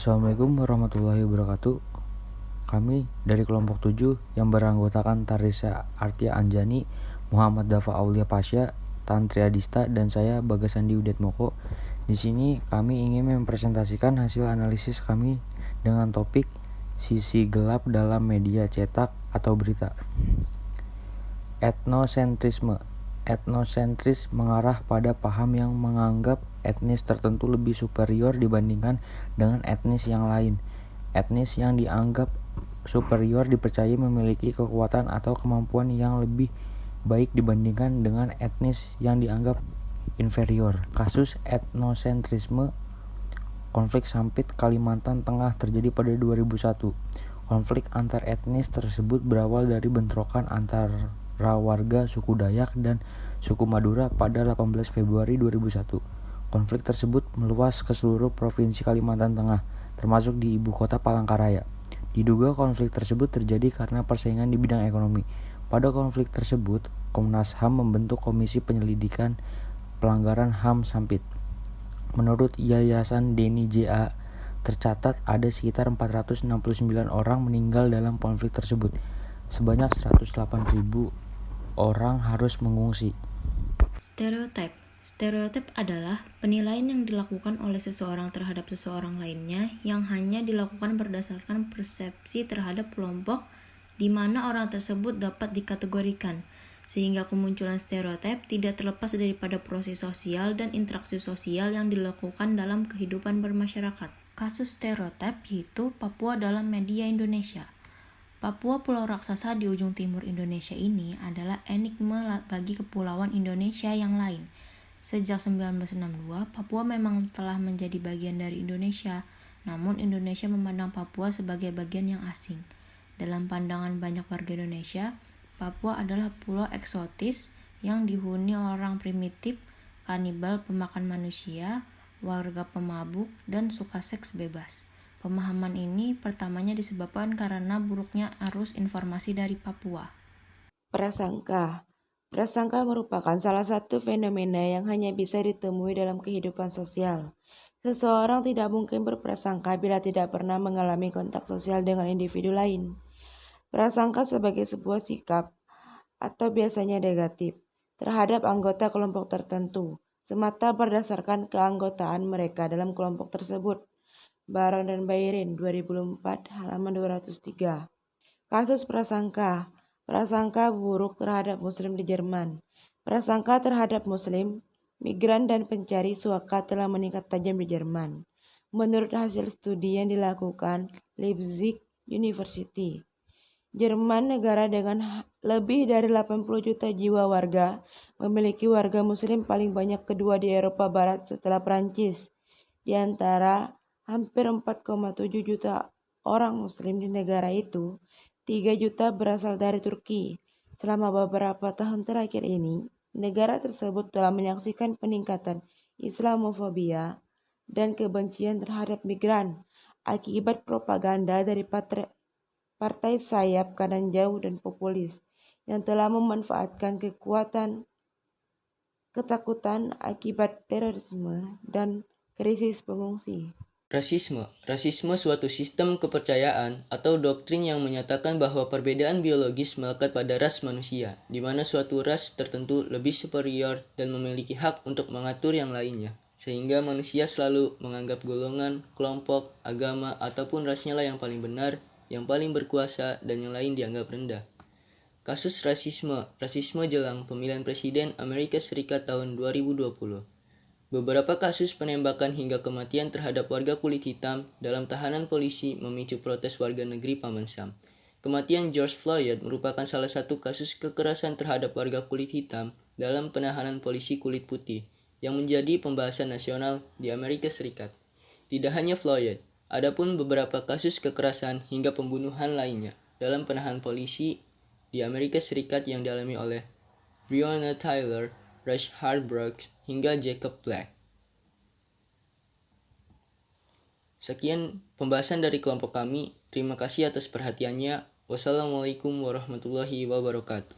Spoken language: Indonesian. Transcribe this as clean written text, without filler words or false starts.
Assalamualaikum warahmatullahi wabarakatuh. Kami dari kelompok 7 yang beranggotakan Tarisa Artia Anjani, Muhammad Dafa Aulia Pasya, Tantri Adista, dan saya Bagasandi Udetmoko. Di sini kami ingin mempresentasikan hasil analisis kami dengan topik sisi gelap dalam media cetak atau berita. Etnosentrisme. Etnosentris mengarah pada paham yang menganggap etnis tertentu lebih superior dibandingkan dengan etnis yang lain. Etnis yang dianggap superior dipercayai memiliki kekuatan atau kemampuan yang lebih baik dibandingkan dengan etnis yang dianggap inferior. Kasus etnosentrisme. Konflik Sampit, Kalimantan Tengah terjadi pada 2001. Konflik antar etnis tersebut berawal dari bentrokan antara warga suku Dayak dan suku Madura pada 18 Februari 2001. Konflik tersebut meluas ke seluruh provinsi Kalimantan Tengah, termasuk di ibu kota Palangkaraya. Diduga konflik tersebut terjadi karena persaingan di bidang ekonomi. Pada konflik tersebut, Komnas HAM membentuk Komisi Penyelidikan Pelanggaran HAM Sampit. Menurut Yayasan Deni JA, tercatat ada sekitar 469 orang meninggal dalam konflik tersebut. Sebanyak 108.000 orang harus mengungsi. Stereotip. Stereotip adalah penilaian yang dilakukan oleh seseorang terhadap seseorang lainnya yang hanya dilakukan berdasarkan persepsi terhadap kelompok di mana orang tersebut dapat dikategorikan, sehingga kemunculan stereotip tidak terlepas daripada proses sosial dan interaksi sosial yang dilakukan dalam kehidupan bermasyarakat. Kasus stereotip yaitu Papua dalam media Indonesia. Papua, pulau raksasa di ujung timur Indonesia ini, adalah enigma bagi kepulauan Indonesia yang lain. Sejak 1962, Papua memang telah menjadi bagian dari Indonesia, namun Indonesia memandang Papua sebagai bagian yang asing. Dalam pandangan banyak warga Indonesia, Papua adalah pulau eksotis yang dihuni orang primitif, kanibal, pemakan manusia, warga pemabuk, dan suka seks bebas. Pemahaman ini pertamanya disebabkan karena buruknya arus informasi dari Papua. Prasangka. Prasangka merupakan salah satu fenomena yang hanya bisa ditemui dalam kehidupan sosial. Seseorang tidak mungkin berprasangka bila tidak pernah mengalami kontak sosial dengan individu lain. Prasangka sebagai sebuah sikap, atau biasanya negatif, terhadap anggota kelompok tertentu, semata berdasarkan keanggotaan mereka dalam kelompok tersebut. Baron dan Bayrin, 2004, halaman 203. Kasus prasangka. Prasangka buruk terhadap Muslim di Jerman. Prasangka terhadap Muslim, migran dan pencari suaka telah meningkat tajam di Jerman. Menurut hasil studi yang dilakukan Leipzig University, Jerman, negara dengan lebih dari 80 juta jiwa warga, memiliki warga Muslim paling banyak kedua di Eropa Barat setelah Prancis. Di antara hampir 4,7 juta orang Muslim di negara itu, 3 juta berasal dari Turki. Selama beberapa tahun terakhir ini, negara tersebut telah menyaksikan peningkatan Islamofobia dan kebencian terhadap migran akibat propaganda dari partai sayap kanan jauh dan populis yang telah memanfaatkan ketakutan akibat terorisme dan krisis pengungsi. Rasisme suatu sistem kepercayaan atau doktrin yang menyatakan bahwa perbedaan biologis melekat pada ras manusia, di mana suatu ras tertentu lebih superior dan memiliki hak untuk mengatur yang lainnya, sehingga manusia selalu menganggap golongan, kelompok, agama, ataupun rasnya lah yang paling benar, yang paling berkuasa, dan yang lain dianggap rendah. Kasus rasisme jelang pemilihan presiden Amerika Serikat tahun 2020. Beberapa kasus penembakan hingga kematian terhadap warga kulit hitam dalam tahanan polisi memicu protes warga negeri Paman Sam. Kematian George Floyd merupakan salah satu kasus kekerasan terhadap warga kulit hitam dalam penahanan polisi kulit putih yang menjadi pembahasan nasional di Amerika Serikat. Tidak hanya Floyd, ada pun beberapa kasus kekerasan hingga pembunuhan lainnya dalam penahanan polisi di Amerika Serikat yang dialami oleh Breonna Taylor, Reinhard Brooks, hingga Jacob Black. Sekian pembahasan dari kelompok kami. Terima kasih atas perhatiannya. Wassalamualaikum warahmatullahi wabarakatuh.